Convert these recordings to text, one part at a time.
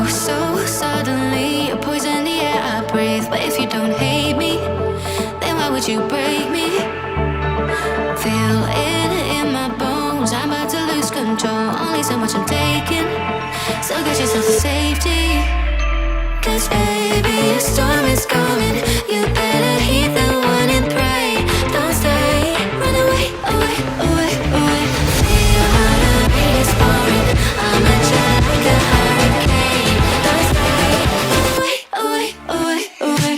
so suddenly you're poison the air I breathe. But if you don't hate me, then why would you break me? Feel it in my bones, I'm about to lose control. Only so much I'm taking, so get yourself to safety. 'Cause baby, a storm is coming. You better heed the warning, pray. Don't stay, run away, away, away, away. Feel how the rain is pouring. I'm at you like a hurricane. Don't stay, away, away, away, away.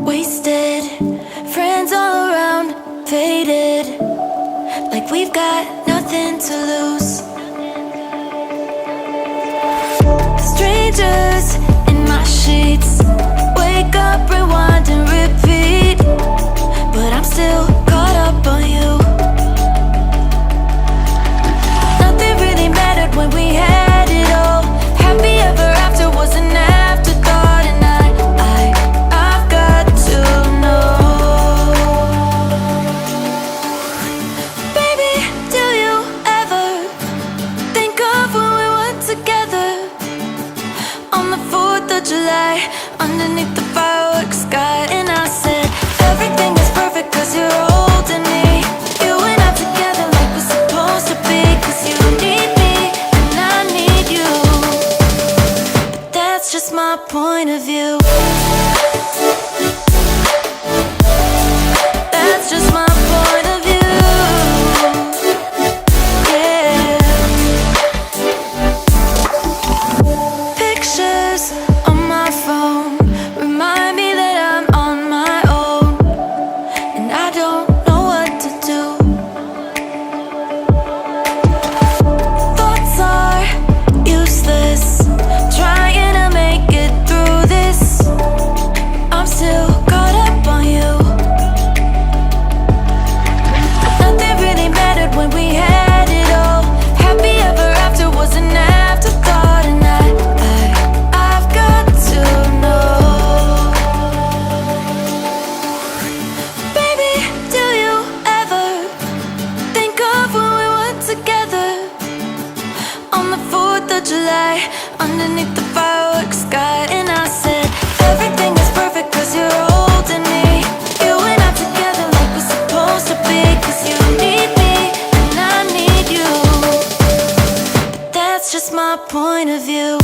Wasted, friends all around, faded, like we've got nothing to lose. Strangers in my sheets, wake up, rewind and repeat, but I'm still caught up on you. Nothing really mattered when we had it all. Happy ever after was an afterthought, and I've got to know. Baby, do you ever think of when we were together on the 4th of July, underneath the fireworks sky? And I said, everything is perfect 'cause you're holding me. You and I together like we're supposed to be, 'cause you need me and I need you. But that's just my point of view. That's just my point of view. Yeah. Pictures on my phone remind me that I'm on my own, and I don't know what to do. Thoughts are useless, trying to make it through this. I'm still caught up on you. Nothing really mattered when we had it all. Happy ever after was an afterthought, and I've got to know. Baby, do you ever think of when we were together on the 4th of July, underneath the fireworks sky? And I said, everything is perfect 'cause you're holding me. You and I together like we're supposed to be, 'cause you need me and I need you. But that's just my point of view.